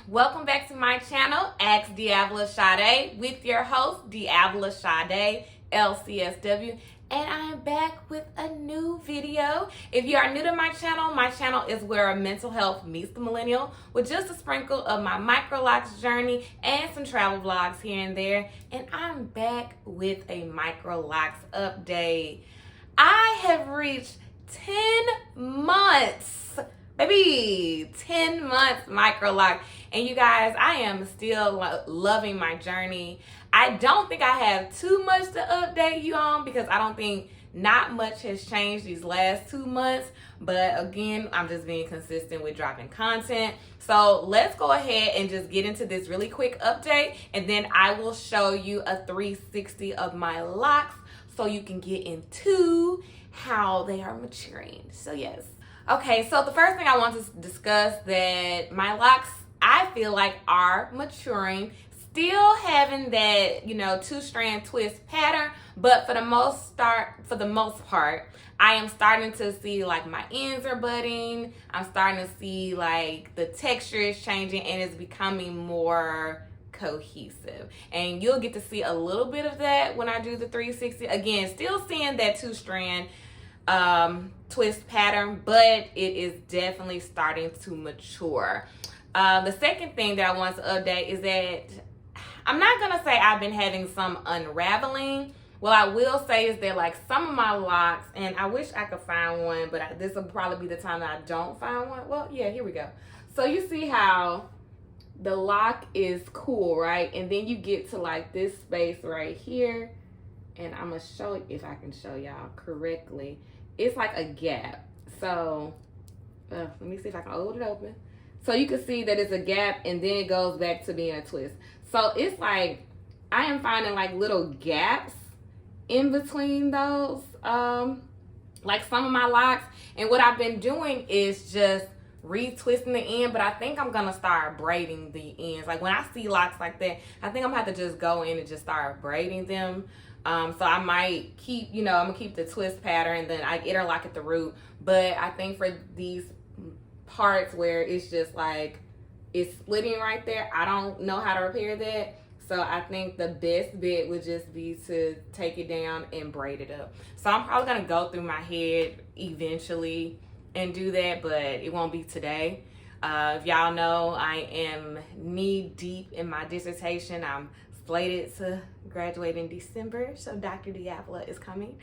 Welcome back to my channel, Ask DeAvila Sadé, with your host, DeAvila Sadé, LCSW, and I am back with a new video. If you are new to my channel is where mental health meets the millennial, with just a sprinkle of my Microlocs journey and some travel vlogs here and there, and I'm back with a Microlocs update. I have reached 10 months, baby, 10 months Microloc. And you guys, I am still loving my journey. I don't think I have too much to update you on because I don't think not much has changed these last 2 months. But again, I'm just being consistent with dropping content. So let's go ahead and just get into this really quick update. And then I will show you a 360 of my locks so you can get into how they are maturing. So yes. Okay, so the first thing I want to discuss that my locks, I feel like, are maturing, still having that, 2-strand twist pattern, but for the most part, I am starting to see like my ends are budding. I'm starting to see like the texture is changing and it's becoming more cohesive. And you'll get to see a little bit of that when I do the 360. Again, still seeing that 2-strand twist pattern, but it is definitely starting to mature. The second thing that I want to update is that I'm not going to say I've been having some unraveling. What I will say is that like some of my locks, and I wish I could find one, but this will probably be the time that I don't find one. Well, yeah, here we go. So you see how the lock is cool, right? And then you get to like this space right here, and I'm going to show you if I can show y'all correctly. It's like a gap. So let me see if I can hold it open. So you can see that it's a gap and then it goes back to being a twist. So it's like I am finding like little gaps in between those, like some of my locks. And what I've been doing is just retwisting the end, but I think I'm gonna start braiding the ends. Like when I see locks like that, I think I'm gonna have to just go in and just start braiding them. So I might keep, I'm gonna keep the twist pattern, then I interlock at the root. But I think for these parts where it's just like it's splitting right there, I don't know how to repair that. So I think the best bet would just be to take it down and braid it up. So I'm probably gonna go through my head eventually and do that, but it won't be today. If y'all know, I am knee deep in my dissertation. I'm slated to graduate in December, so Dr. DeAvila is coming.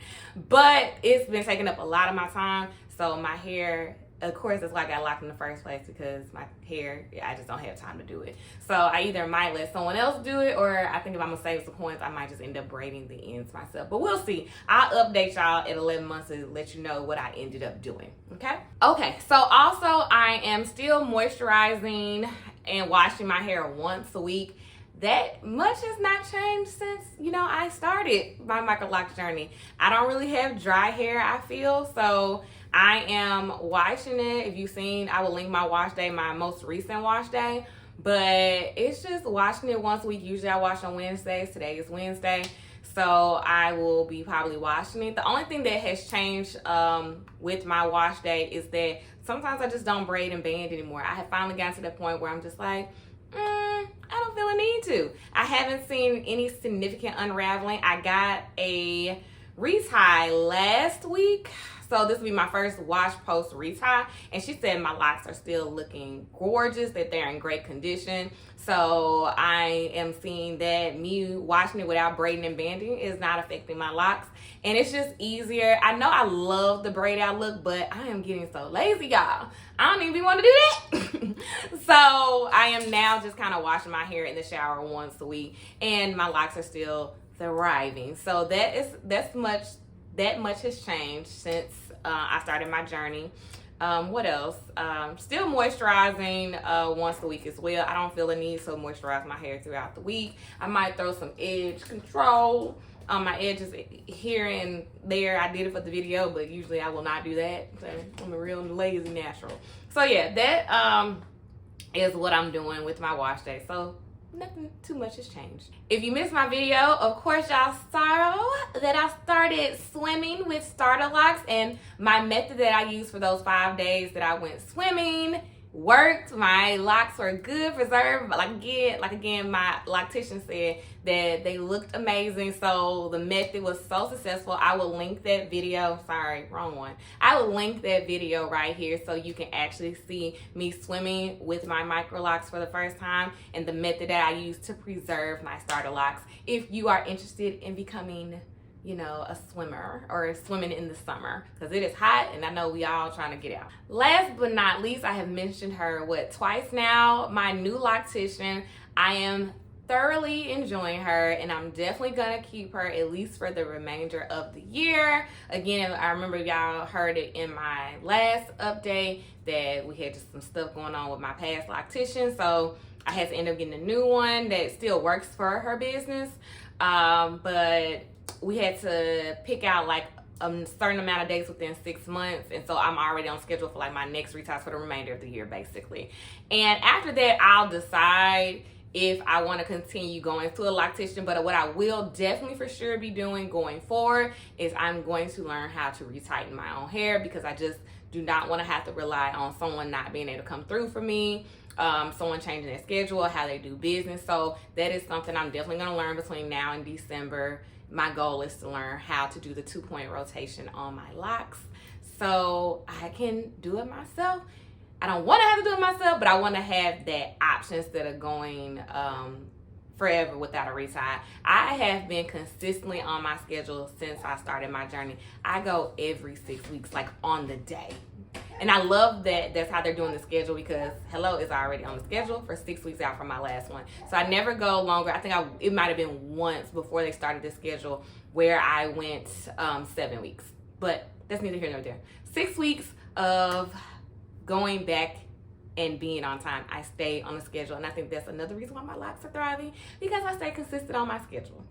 But it's been taking up a lot of my time, so my hair, of course, that's why I got locked in the first place, because my hair, I just don't have time to do it. So I either might let someone else do it, or I think if I'm gonna save some coins, I might just end up braiding the ends myself. But we'll see. I'll update y'all at 11 months to let you know what I ended up doing. Okay, so also I am still moisturizing and washing my hair once a week. That much has not changed since, I started my Microlocs journey. I don't really have dry hair, I feel, so I am washing it. If you've seen, I will link my wash day, my most recent wash day. But it's just washing it once a week. Usually I wash on Wednesdays. Today is Wednesday. So I will be probably washing it. The only thing that has changed with my wash day is that sometimes I just don't braid and band anymore. I have finally gotten to the point where I'm just like, I don't feel a need to. I haven't seen any significant unraveling. I got a retie last week. So this will be my first wash post retie, and she said my locks are still looking gorgeous, that they're in great condition. So I am seeing that me washing it without braiding and banding is not affecting my locks, and it's just easier. I know I love the braid out look, but I am getting so lazy, y'all. I don't even want to do that. So I am now just kind of washing my hair in the shower once a week, and my locks are still thriving. So that much has changed since I started my journey. What else? Still moisturizing once a week as well. I don't feel a need to moisturize my hair throughout the week. I might throw some edge control on my edges here and there. I did it for the video, but usually I will not do that. So I'm a real lazy natural. So yeah, that is what I'm doing with my wash day. So nothing too much has changed. If you missed my video, of course y'all saw that I started swimming with starter locks, and my method that I used for those 5 days that I went swimming worked. My locks were good, preserved. Like again, my loctician said that they looked amazing. So the method was so successful. I will link that video. Sorry, wrong one. I will link that video right here so you can actually see me swimming with my Microlocs for the first time and the method that I use to preserve my starter locks. If you are interested in becoming, you know, a swimmer or swimming in the summer, because it is hot and I know we all trying to get out. Last but not least, I have mentioned her twice now, my new loctician. I am thoroughly enjoying her and I'm definitely gonna keep her at least for the remainder of the year. Again, I remember y'all heard it in my last update that we had just some stuff going on with my past loctician, so I had to end up getting a new one that still works for her business, but we had to pick out like a certain amount of days within 6 months, and so I'm already on schedule for like my next retouch for the remainder of the year basically. And after that I'll decide if I want to continue going to a loctician. But what I will definitely for sure be doing going forward is I'm going to learn how to retighten my own hair, because I just do not want to have to rely on someone not being able to come through for me, someone changing their schedule, how they do business. So that is something I'm definitely going to learn between now and December. My goal is to learn how to do the 2-point rotation on my locks so I can do it myself. I don't want to have to do it myself, but I want to have that option instead of going forever without a retie. I have been consistently on my schedule since I started my journey. I go every 6 weeks, like on the day. And I love that that's how they're doing the schedule, because Hello is already on the schedule for 6 weeks out from my last one. So I never go longer. I think it might have been once before they started the schedule where I went 7 weeks. But that's neither here nor there. 6 weeks of going back and being on time. I stay on the schedule, and I think that's another reason why my locks are thriving, because I stay consistent on my schedule.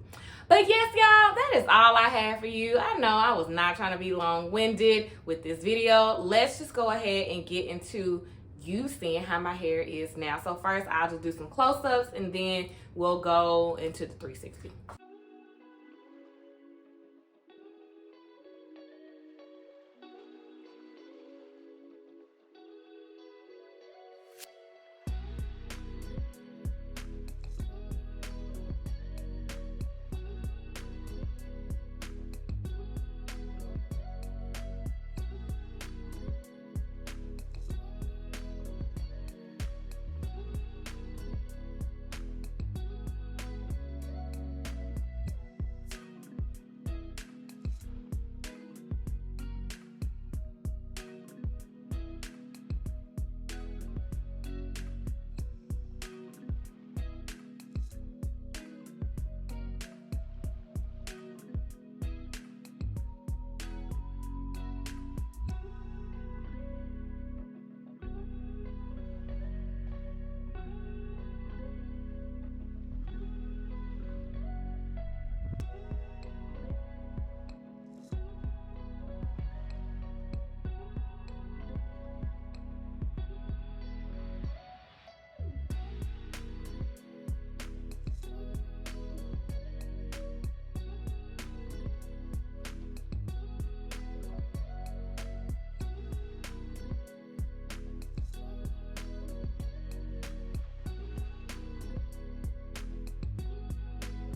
But yes, y'all, that is all I have for you. I know I was not trying to be long-winded with this video. Let's just go ahead and get into you seeing how my hair is now. So first, I'll just do some close-ups, and then we'll go into the 360.